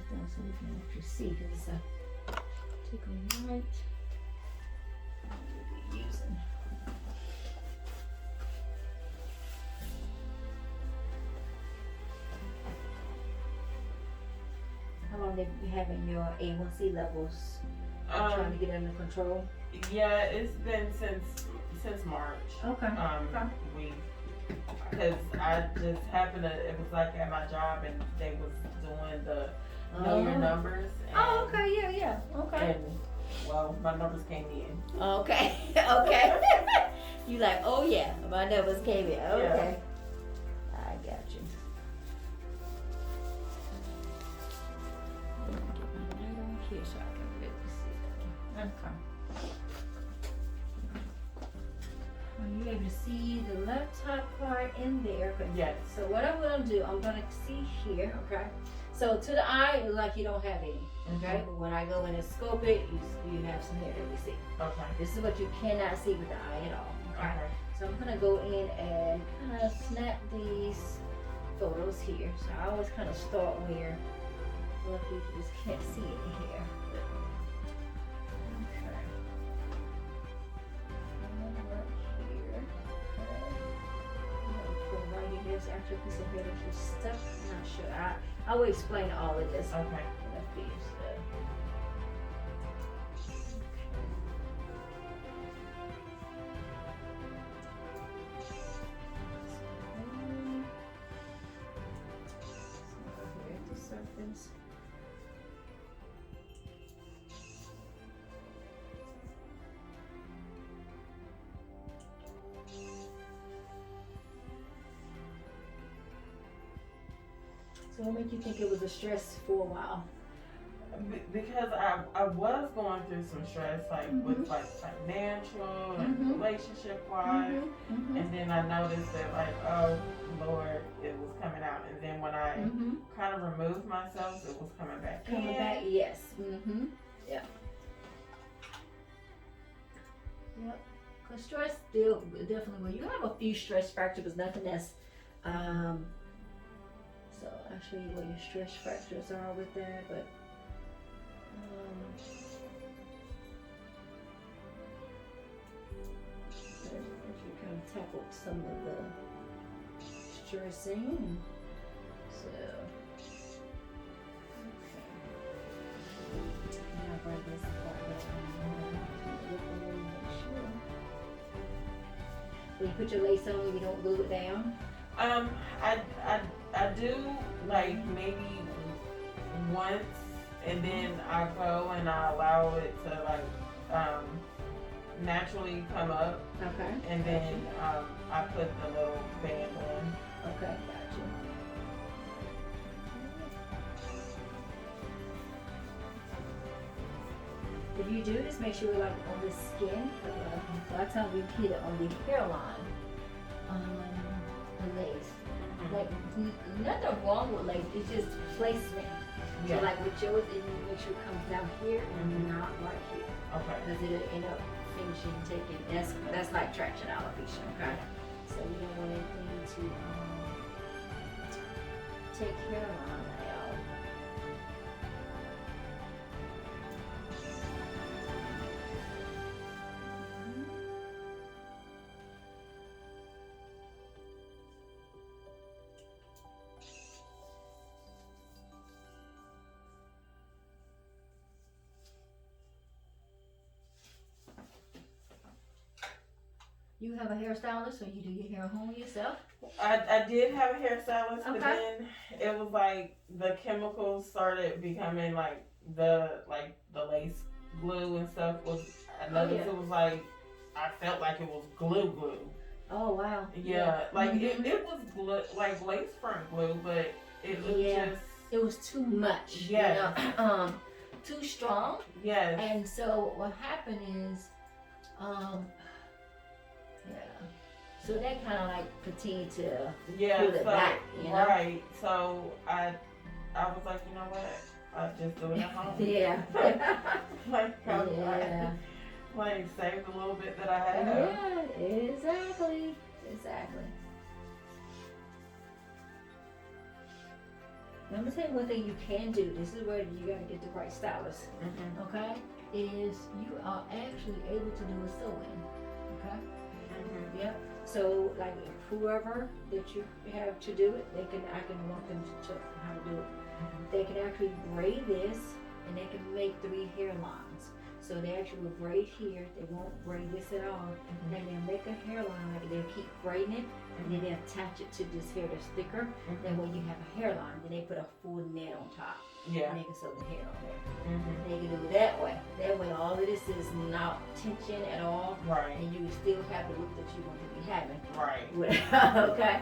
this down so we can actually see because it's a tickling light. We'll be using. How long have you having your A1C levels trying to get under control? Yeah, it's been since March. Okay. Because I just happened to, it was like at my job and they was doing the know your numbers. And, oh, okay, yeah, okay. And, well, my numbers came in. Okay, okay. You like, oh yeah, my numbers came in. Okay. Yeah. I got you. Let me get my light on here so I can really see that. Okay. Are you able to see the left top part in there? Yes. So what I'm gonna do, I'm gonna see here, okay? So to the eye, it looks like you don't have any, okay? But when I go in and scope it, you have some hair that we see. Okay. This is what you cannot see with the eye at all, okay? So I'm gonna go in and kind of snap these photos here. So I always kind of start where, well, you just can't see it here. There's actually a piece of hair that you stuck. I'm not sure. I will explain all of this. Okay. Surface. So what made you think it was a stress for a while? Because I was going through some stress, like with like financial and relationship wise, and then I noticed that like, oh Lord, it was coming out, and then when I kind of removed myself, it was coming back. Coming back, yes. Yeah. Yep. Cause stress still definitely. Well, you have a few stress fractures, but nothing that's So I'll show you what your stress fractures are with that, but you kind of tackled some of the stressing. So, okay. Now bring this part down. Make sure. When you put your lace on, you don't glue it down? I do like maybe once, and then I go and I allow it to like naturally come up. Okay. And then I put the little band on. Okay, gotcha. If you do this, make sure like on the skin. A lot of times we hit it on the hairline, the lace. Like nothing wrong with lace. It's just placement. Yeah. So like with yours, it make sure it comes down here and not right here. Okay. Because it'll end up finishing, taking. That's like traction alopecia. Okay. So we don't want anything to take hairline out. You have a hairstylist, or you do your hair at home yourself? I did have a hairstylist, Okay. but then it was like the chemicals started becoming like the lace glue and stuff was. I noticed it was like I felt like it was glue. Oh wow. Yeah, like it was glue, like lace front glue, but it was just. It was too much. Yeah. You know? Too strong. Yes. And so what happened is, so that kind of like continued to pull it back, you know? Right. So I was like, you know what? I just do it at home. Yeah. Like save the little bit that I have. Yeah, exactly. Let me tell you one thing you can do. This is where you gotta get the right stylist. Okay, is you are actually able to do a sew-in. Okay. Yep. So like whoever that you have to do it, I can walk them to how to do it. They can actually braid this, and they can make 3 hairlines. So they actually will braid here. They won't braid this at all. And they'll make a hairline. Like they'll keep braiding it, and then they attach it to this hair that's thicker. That way you have a hairline. Then they put a full net on top. Yeah. And they can sew the hair on there. They can do it that way. That way all of this is not tension at all. Right. And you still have the look that you want to be having. Right. Okay.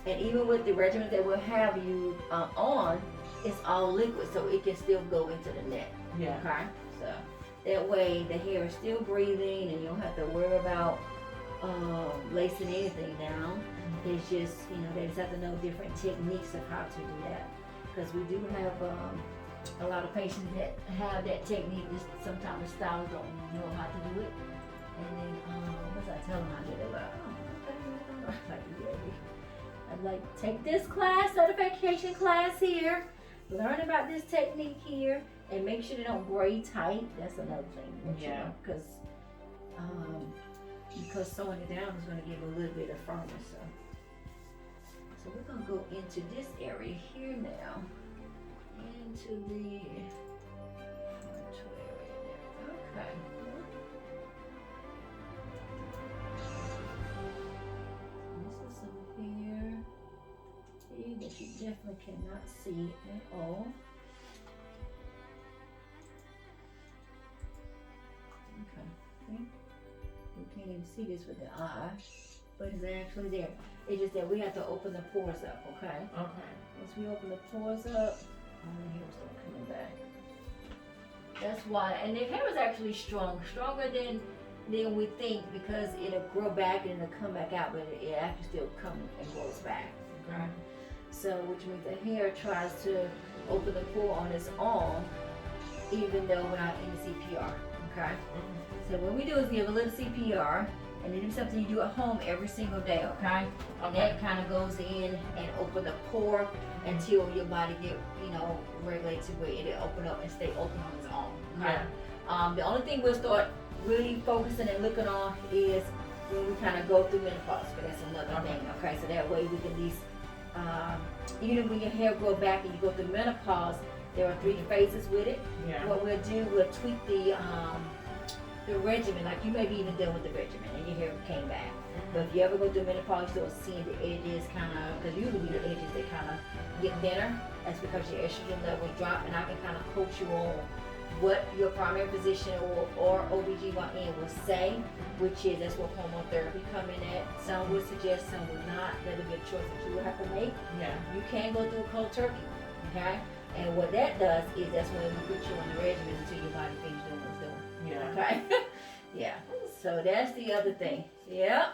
And even with the regimen that we'll have you on, it's all liquid, so it can still go into the net. Yeah. Okay. So that way the hair is still breathing, and you don't have to worry about lacing anything down. It's just, they just have to know different techniques of how to do that. Because we do have a lot of patients that have that technique. Just sometimes the stylists don't know how to do it. And then once I tell them how to do it, they're like, oh, okay. I'd like, take this class, certification class here, learn about this technique here, and make sure they don't braid tight. That's another thing. Yeah. Because sewing it down is going to give a little bit of firmness. So we're going to go into this area here now, into the frontal area there. Okay. This is some hair here that you definitely cannot see at all. Okay. See? You can't even see this with the eye, but it's actually there. It's just that we have to open the pores up, okay? Okay. Once we open the pores up, the hair will start coming back. That's why, and the hair is actually stronger than we think, because it'll grow back and it'll come back out, but it actually still comes and grows back, okay? So, which means the hair tries to open the pore on its own, even though without any CPR, okay? So what we do is give a little CPR, and then do something you do at home every single day, okay? And that kind of goes in and open the pore until your body get, regulated to where it'll open up and stay open on its own. Okay? Yeah. The only thing we'll start really focusing and looking on is when we kind of go through menopause, but that's another thing, okay? So that way we can at least, even when your hair grow back and you go through menopause, there are 3 phases with it. Yeah. What we'll do, we'll tweak the regimen, like you may be even done with the regimen and your hair came back. But if you ever go through menopause, you start seeing the edges kind of, because usually the edges, they kind of get thinner. That's because your estrogen levels drop, and I can kind of coach you on what your primary physician or OBGYN will say, which is that's what hormone therapy come in at. Some would suggest, some would not. That'll be a choice that you will have to make. Yeah. You can go through a cold turkey, okay? And what that does is that's when we put you on the regimen until your body finishes doing what it's doing. Yeah. Okay? Yeah. So that's the other thing. Yeah.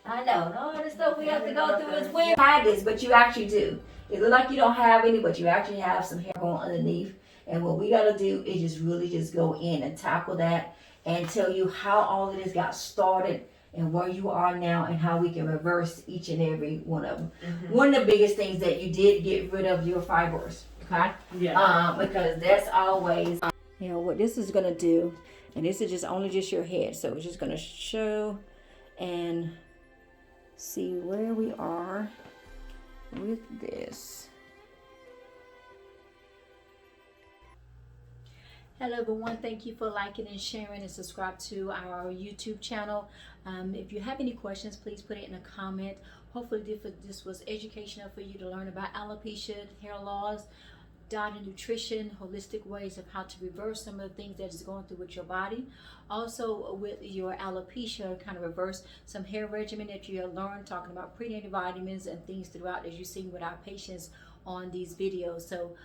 I know. All this stuff we have to go through is weird. Hide this, but you actually do. It looks like you don't have any, but you actually have some hair going underneath. And what we gotta do is just really just go in and tackle that and tell you how all of this got started and where you are now and how we can reverse each and every one of them. One of the biggest things that you did get rid of your fibroids. Okay? Yeah. Because that's always, what this is gonna do. And this is just only just your head. So it's just going to show and see where we are with this. Hello everyone, thank you for liking and sharing and subscribe to our YouTube channel. If you have any questions, please put it in a comment. Hopefully this was educational for you to learn about alopecia, hair loss, diet and nutrition, holistic ways of how to reverse some of the things that is going through with your body. Also with your alopecia, kind of reverse some hair regimen that you have learned, talking about prenatal vitamins and things throughout, as you've seen with our patients on these videos. So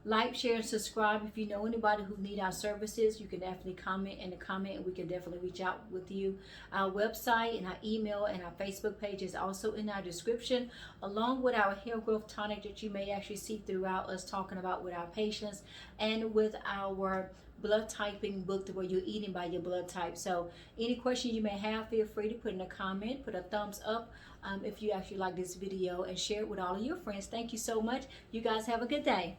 like, share, and subscribe. If you know anybody who need our services, you can definitely comment in the comment and we can definitely reach out with you. Our website and our email and our Facebook page is also in our description, along with our hair growth tonic that you may actually see throughout us talking about with our patients, and with our blood typing book to where you're eating by your blood type. So any questions you may have, feel free to put in a comment, put a thumbs up if you actually like this video, and share it with all of your friends. Thank you so much. You guys have a good day.